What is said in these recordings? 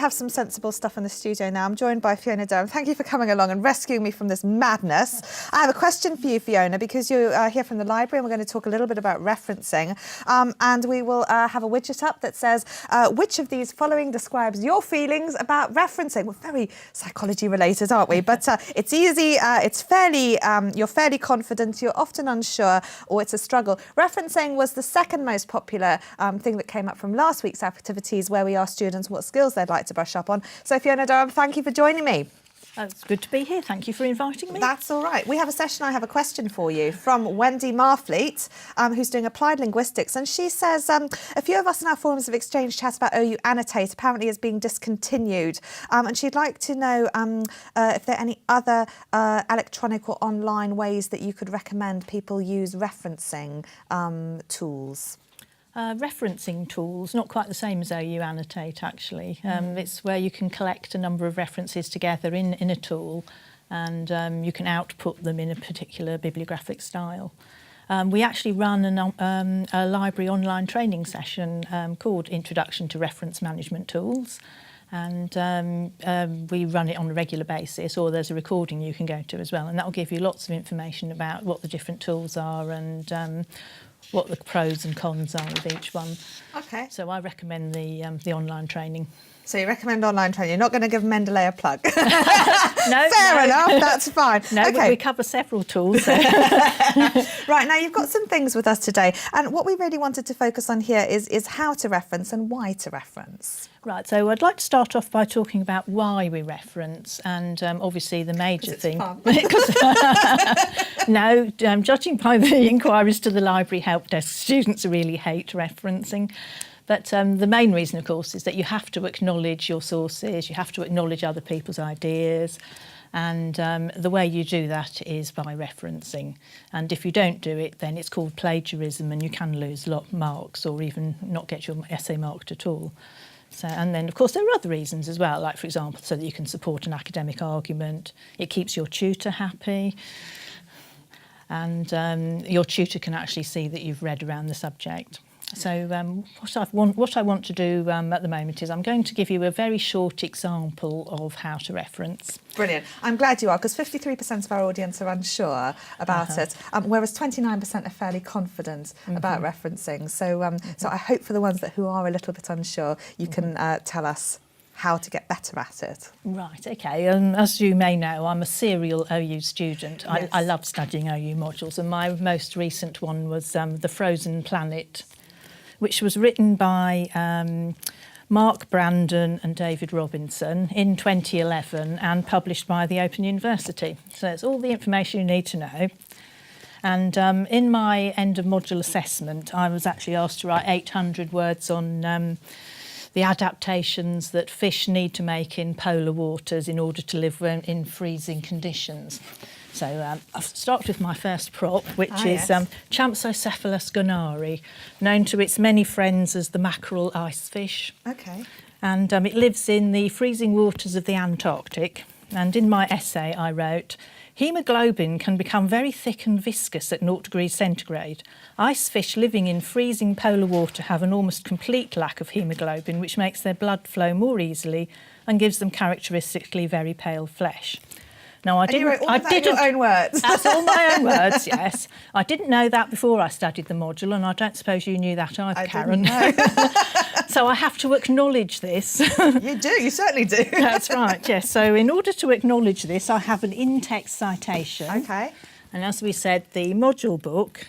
have some sensible stuff in the studio now. I'm joined by Fiona Durham. Thank you for coming along and rescuing me from this madness. I have a question for you, Fiona, because you're here from the library and we're going to talk a little bit about referencing. And we will have a widget up that says, which of these following describes your feelings about referencing? We're very psychology related, aren't we? But it's easy, it's fairly, you're fairly confident, you're often unsure, or it's a struggle. Referencing was the second most popular thing that came up from last week's activities, where we asked students what skills they'd like to brush up on. So Fiona Durham, thank you for joining me. It's good to be here. Thank you for inviting me. That's all right. We have a session. I have a question for you from Wendy Marfleet, who's doing applied linguistics. And she says, a few of us in our forums of exchange chat about OU Annotate apparently is being discontinued. And she'd like to know if there are any other electronic or online ways that you could recommend people use referencing tools. Referencing tools, not quite the same as OU Annotate actually. It's where you can collect a number of references together in a tool, and you can output them in a particular bibliographic style. We actually run a library online training session called Introduction to Reference Management Tools, and we run it on a regular basis, or there's a recording you can go to as well, and that will give you lots of information about what the different tools are and what the pros and cons are of each one. Okay. So I recommend the online training. So you recommend online training. You're not going to give Mendeley a plug. No. Fair enough, that's fine. No, okay. But we cover several tools. So. Right, now you've got some things with us today. And what we really wanted to focus on here is how to reference and why to reference. Right, so I'd like to start off by talking about why we reference, and obviously the major thing. No, judging by the inquiries to the library help desk, students really hate referencing. But the main reason, of course, is that you have to acknowledge your sources, you have to acknowledge other people's ideas, and the way you do that is by referencing. And if you don't do it, then it's called plagiarism, and you can lose a lot of marks or even not get your essay marked at all. So, and then, of course, there are other reasons as well, like, for example, so that you can support an academic argument. It keeps your tutor happy, and your tutor can actually see that you've read around the subject. So what I want to do at the moment is I'm going to give you a very short example of how to reference. Brilliant. I'm glad you are, because 53% of our audience are unsure about it, whereas 29% are fairly confident about referencing. So, so I hope for the ones who are a little bit unsure, you can tell us how to get better at it. Right, OK. As you may know, I'm a serial OU student. Yes. I love studying OU modules, and my most recent one was The Frozen Planet, which was written by Mark Brandon and David Robinson in 2011 and published by the Open University. So it's all the information you need to know. And in my end of module assessment, I was actually asked to write 800 words on the adaptations that fish need to make in polar waters in order to live in freezing conditions. So I'll start with my first prop, which is Champsocephalus gonari, known to its many friends as the mackerel ice fish. Okay. And it lives in the freezing waters of the Antarctic. And in my essay I wrote, "Haemoglobin can become very thick and viscous at 0 degrees centigrade. Ice fish living in freezing polar water have an almost complete lack of haemoglobin, which makes their blood flow more easily and gives them characteristically very pale flesh." Now, I didn't. I didn't. Your own words. That's all my own words. Yes, I didn't know that before I studied the module, and I don't suppose you knew that either, Karen. Didn't know. So I have to acknowledge this. You do. You certainly do. That's right. Yes. So in order to acknowledge this, I have an in-text citation. Okay. And as we said, the module book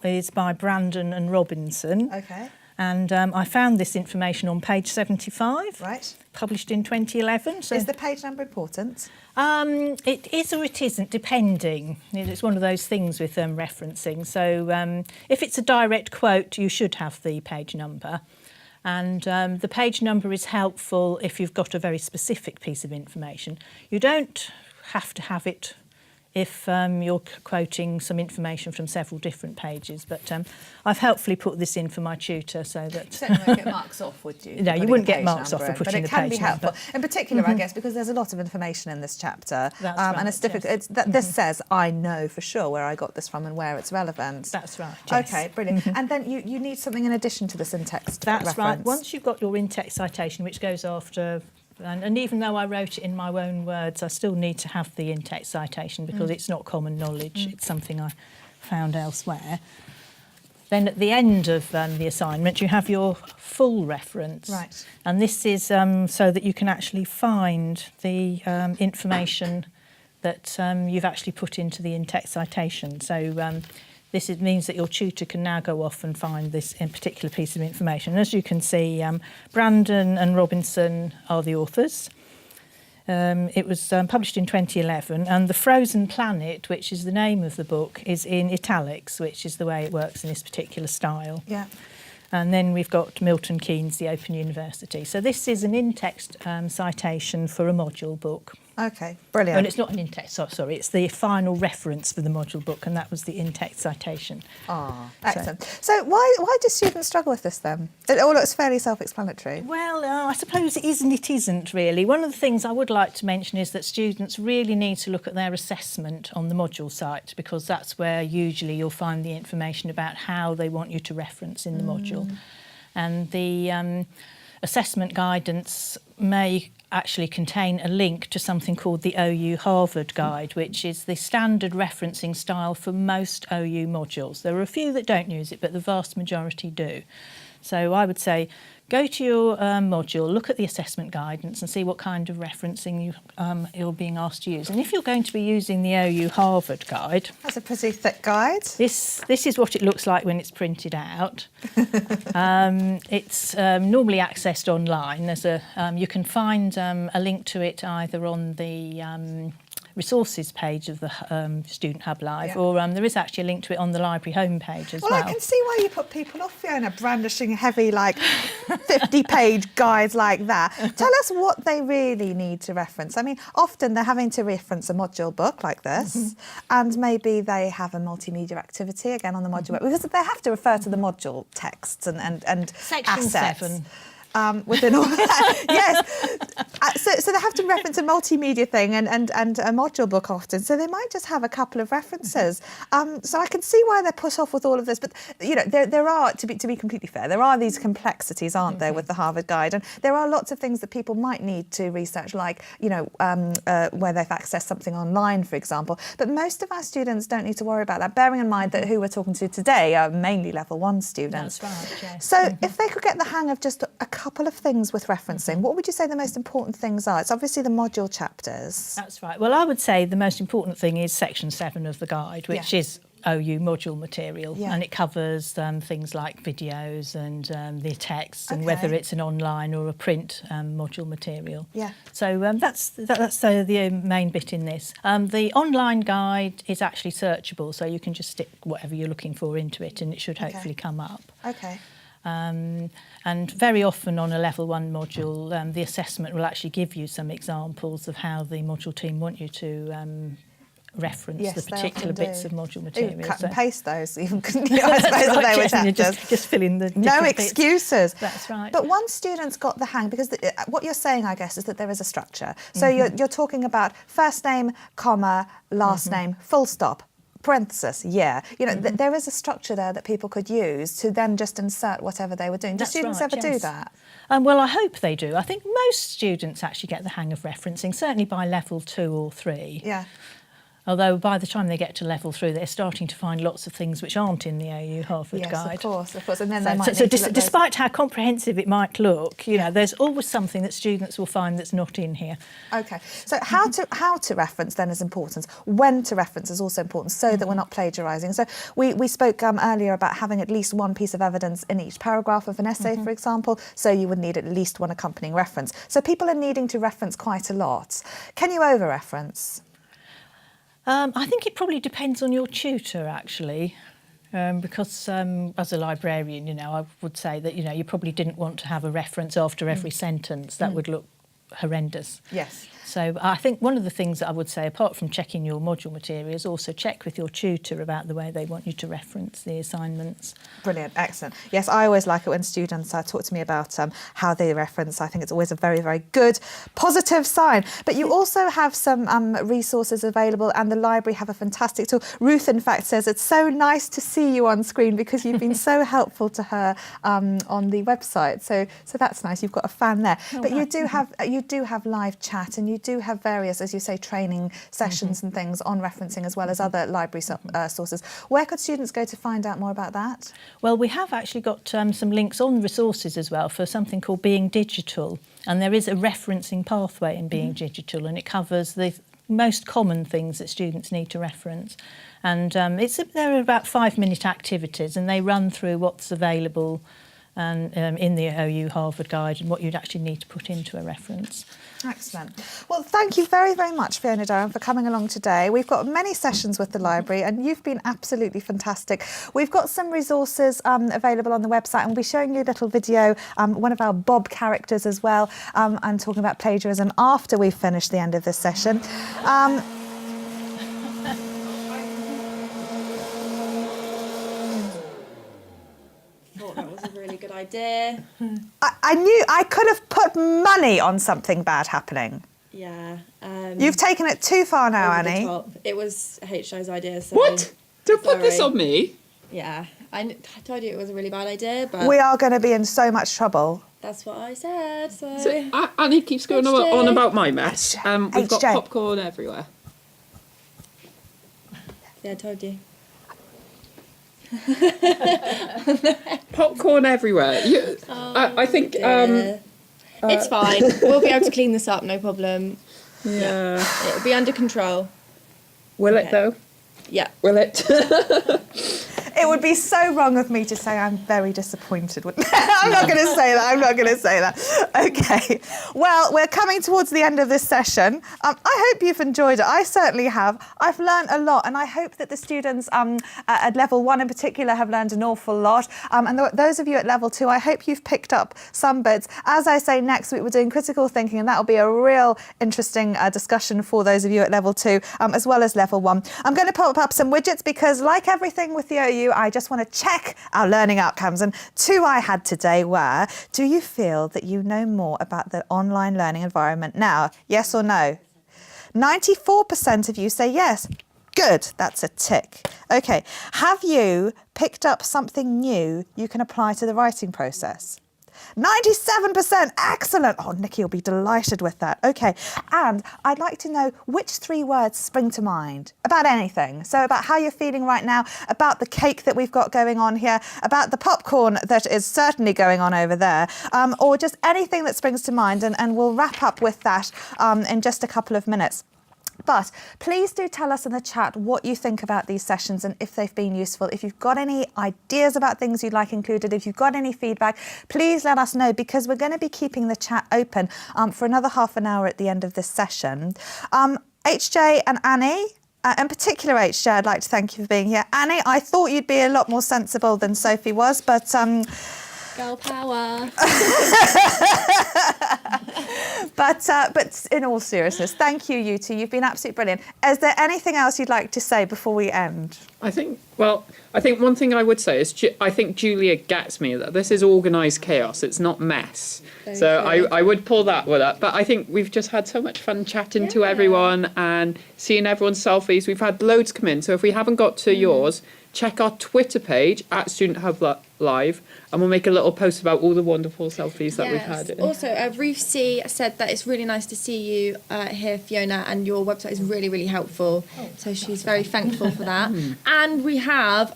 is by Brandon and Robinson. Okay. And I found this information on page 75. Right. Published in 2011. So is the page number important? It is or it isn't, depending. It's one of those things with referencing. So if it's a direct quote, you should have the page number. And the page number is helpful if you've got a very specific piece of information. You don't have to have it if you're quoting some information from several different pages. But I've helpfully put this in for my tutor so that... You certainly won't get marks off, would you? No, you wouldn't get marks off for putting the page number. But it can be helpful. In particular, I guess, because there's a lot of information in this chapter. That's right, and it's difficult. Yes. This says, I know for sure where I got this from and where it's relevant. That's right, yes. OK, brilliant. And then you need something in addition to this in-text reference. That's right. Once you've got your in-text citation, which goes after And even though I wrote it in my own words, I still need to have the in-text citation because it's not common knowledge. It's something I found elsewhere. Then at the end of the assignment, you have your full reference. Right. And this is so that you can actually find the information that you've actually put into the in-text citation. So this means that your tutor can now go off and find this in particular piece of information. And as you can see, Brandon and Robinson are the authors. It was published in 2011, and The Frozen Planet, which is the name of the book, is in italics, which is the way it works in this particular style. Yeah. And then we've got Milton Keynes, The Open University. So this is an in-text citation for a module book. Okay, brilliant. And it's not an in-text, sorry, it's the final reference for the module book, and that was the in-text citation. Ah, excellent. So why do students struggle with this then? It all looks fairly self-explanatory. Well, I suppose it is and it isn't really. One of the things I would like to mention is that students really need to look at their assessment on the module site, because that's where usually you'll find the information about how they want you to reference in the module. And the assessment guidance may actually contain a link to something called the OU Harvard Guide, which is the standard referencing style for most OU modules. There are a few that don't use it, but the vast majority do. So I would say go to your module, look at the assessment guidance and see what kind of referencing you're being asked to use. And if you're going to be using the OU Harvard Guide... That's a pretty thick guide. This is what it looks like when it's printed out. It's normally accessed online. You can find a link to it either on the resources page of the Student Hub Live, or there is actually a link to it on the library homepage as well. Well, I can see why you put people off, Fiona, brandishing heavy, 50-page guides like that. Tell us what they really need to reference. I mean, often they're having to reference a module book like this, and maybe they have a multimedia activity, again, on the module book, because they have to refer to the module texts and Section assets. 7. Within all that, yes. So they have to reference a multimedia thing and a module book often. So they might just have a couple of references. So I can see why they're put off with all of this. But there are, to be completely fair, there are these complexities, aren't there, with the Harvard Guide, and there are lots of things that people might need to research, like where they've accessed something online, for example. But most of our students don't need to worry about that. Bearing in mind that who we're talking to today are mainly level 1 students. That's right. Yes. So if they could get the hang of just a couple of things with referencing, what would you say the most important things are? It's obviously the module chapters. That's right. Well, I would say the most important thing is section 7 of the guide, which is OU module material, and it covers things like videos and the text, and whether it's an online or a print module material. Yeah. So that's the main bit in this. The online guide is actually searchable, so you can just stick whatever you're looking for into it, and it should hopefully come up. Okay. And very often on a level 1 module, the assessment will actually give you some examples of how the module team want you to reference the particular bits of module material. Cut and paste those, even, couldn't you? I suppose they would have just fill in the no excuses. Bits. That's right. But once students got the hang, because what you're saying, I guess, is that there is a structure. So you're talking about first name, comma, last name, full stop, parenthesis, there is a structure there that people could use to then just insert whatever they were doing. Do students ever do that? Well, I hope they do. I think most students actually get the hang of referencing, certainly by level 2 or 3. Yeah. Although by the time they get to level 3, they're starting to find lots of things which aren't in the OU Harvard Guide. Yes, of course. And then they might despite how comprehensive it might look, there's always something that students will find that's not in here. Okay. So how to reference then is important. When to reference is also important, so that we're not plagiarising. So we spoke earlier about having at least one piece of evidence in each paragraph of an essay, for example. So you would need at least one accompanying reference. So people are needing to reference quite a lot. Can you over-reference? I think it probably depends on your tutor, actually, because as a librarian, I would say that, you probably didn't want to have a reference after every sentence. That would look horrendous. Yes. So I think one of the things that I would say, apart from checking your module materials, also check with your tutor about the way they want you to reference the assignments. Brilliant, excellent. Yes, I always like it when students talk to me about how they reference. I think it's always a very, very good, positive sign. But you also have some resources available, and the library have a fantastic tool. Ruth, in fact, says it's so nice to see you on screen because you've been so helpful to her on the website. So that's nice. You've got a fan there. But you do have live chat, and you do have various, as you say, training sessions and things on referencing, as well as other library sources. Where could students go to find out more about that? Well, we have actually got some links on resources as well for something called Being Digital, and there is a referencing pathway in Being Digital, and it covers the most common things that students need to reference. And there are about 5-minute activities, and they run through what's available and in the OU Harvard Guide and what you'd actually need to put into a reference. Excellent. Well, thank you very, very much, Fiona Durham, for coming along today. We've got many sessions with the library, and you've been absolutely fantastic. We've got some resources available on the website, and we'll be showing you a little video, one of our Bob characters as well, and talking about plagiarism after we've finished the end of this session. That was a really good idea. I knew I could have put money on something bad happening. Yeah. You've taken it too far now, over the Annie. top. It was HJ's idea. So What? Don't put this sorry. on me. Yeah. I told you it was a really bad idea, but We are going to be in so much trouble. that's what I said. So, So, Annie keeps going HJ. on about my mess. We've got HJ. popcorn everywhere. yeah, I told you. Popcorn everywhere. I think. Yeah. It's fine. We'll be able to clean this up, no problem. Yeah. It'll be under control. Will Okay. it though? Yeah. Will it? It would be so wrong of me to say I'm very disappointed with I'm not going to say that. I'm not going to say that. Okay. Well, we're coming towards the end of this session. I hope you've enjoyed it. I certainly have. I've learned a lot, and I hope that the students at level 1 in particular have learned an awful lot. And those of you at level 2, I hope you've picked up some bits. As I say, next week we're doing critical thinking, and that'll be a real interesting discussion for those of you at level 2, as well as level 1. I'm going to pop up some widgets because, like everything with the OU, I just want to check our learning outcomes. And 2 I had today were, do you feel that you know more about the online learning environment now? Yes or no? 94% of you say yes. Good, that's a tick. Okay, have you picked up something new you can apply to the writing process? 97%, excellent. Oh, Nikki will be delighted with that. Okay, and I'd like to know which 3 words spring to mind about anything. So about how you're feeling right now, about the cake that we've got going on here, about the popcorn that is certainly going on over there, or just anything that springs to mind, and we'll wrap up with that in just a couple of minutes. But please do tell us in the chat what you think about these sessions and if they've been useful. If you've got any ideas about things you'd like included, if you've got any feedback, please let us know, because we're going to be keeping the chat open for another half an hour at the end of this session. HJ and Annie, in particular HJ, I'd like to thank you for being here. Annie, I thought you'd be a lot more sensible than Sophie was, but... Girl power. But in all seriousness, thank you, you two. You've been absolutely brilliant. Is there anything else you'd like to say before we end? I think one thing I would say is I think Julia gets me that this is organised chaos. It's not mess. Very So true. I would pull that one up. But I think we've just had so much fun chatting to everyone and seeing everyone's selfies. We've had loads come in. So if we haven't got to yours, check our Twitter page at Student Hub Live, and we'll make a little post about all the wonderful selfies that we've had. Also, Ruth C said that it's really nice to see you here, Fiona, and your website is really, really helpful. So she's very thankful for that. And we have,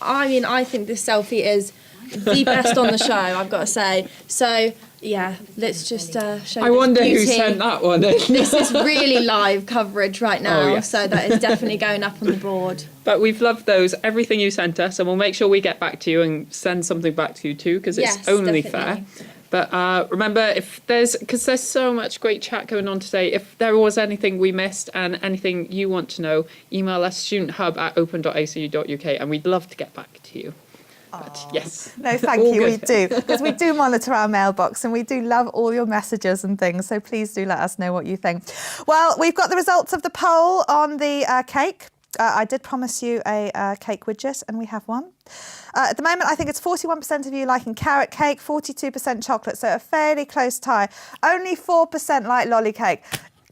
I think this selfie is the best on the show, I've got to say. So, yeah, let's just show I this wonder who beauty. sent that one in. This is really live coverage right now, Oh, yes. so that is definitely going up on the board. But we've loved everything you sent us, and we'll make sure we get back to you and send something back to you too, because it's Yes, only definitely. fair. But remember, because there's so much great chat going on today, if there was anything we missed and anything you want to know, email us studenthub@open.acu.uk, and we'd love to get back to you. But yes. No, thank All you. good. We do, because we do monitor our mailbox and we do love all your messages and things. So please do let us know what you think. Well, we've got the results of the poll on the cake. I did promise you a cake widget, and we have one. At the moment, I think it's 41% of you liking carrot cake, 42% chocolate, so a fairly close tie. Only 4% like lolly cake.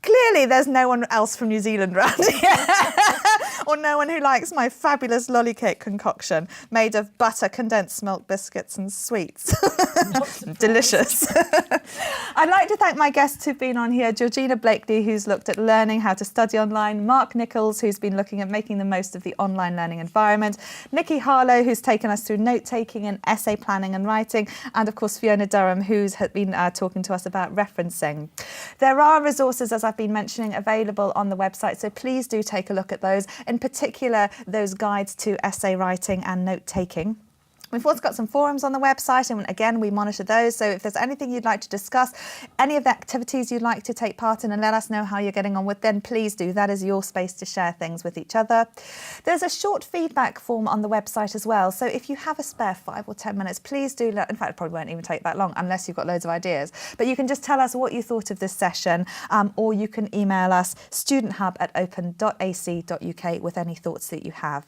Clearly, there's no one else from New Zealand around here. Or no one who likes my fabulous lolly cake concoction made of butter, condensed milk, biscuits and sweets. Delicious. I'd like to thank my guests who've been on here. Georgina Blakely, who's looked at learning how to study online. Mark Nichols, who's been looking at making the most of the online learning environment. Nikki Harlow, who's taken us through note-taking and essay planning and writing. And of course, Fiona Durham, who's been talking to us about referencing. There are resources, as I've been mentioning, available on the website, so please do take a look at those, in particular those guides to essay writing and note-taking. We've also got some forums on the website, and again, we monitor those. So if there's anything you'd like to discuss, any of the activities you'd like to take part in and let us know how you're getting on with, then please do. That is your space to share things with each other. There's a short feedback form on the website as well. So if you have a spare 5 or 10 minutes, please do. In fact, it probably won't even take that long unless you've got loads of ideas. But you can just tell us what you thought of this session, or you can email us studenthub@open.ac.uk with any thoughts that you have.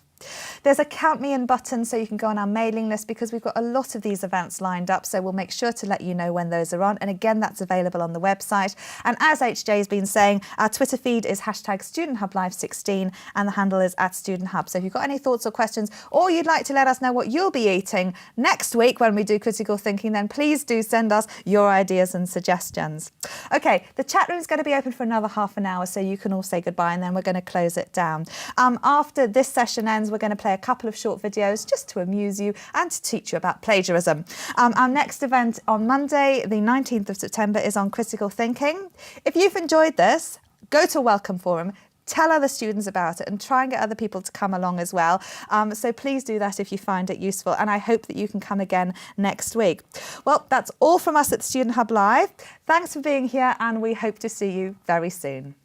There's a count me in button, so you can go on our mailing list, because we've got a lot of these events lined up, so we'll make sure to let you know when those are on. And again, that's available on the website. And as HJ has been saying, our Twitter feed is #StudentHubLive16 and the handle is @StudentHub. So if you've got any thoughts or questions, or you'd like to let us know what you'll be eating next week when we do critical thinking, then please do send us your ideas and suggestions. Okay, the chat room is going to be open for another half an hour, so you can all say goodbye, and then we're going to close it down. After this session ends, we're going to play a couple of short videos just to amuse you and to teach you about plagiarism. Our next event on Monday, the 19th of September, is on critical thinking. If you've enjoyed this, go to a welcome forum, tell other students about it, and try and get other people to come along as well. So please do that if you find it useful, and I hope that you can come again next week. Well, that's all from us at Student Hub Live. Thanks for being here, and we hope to see you very soon.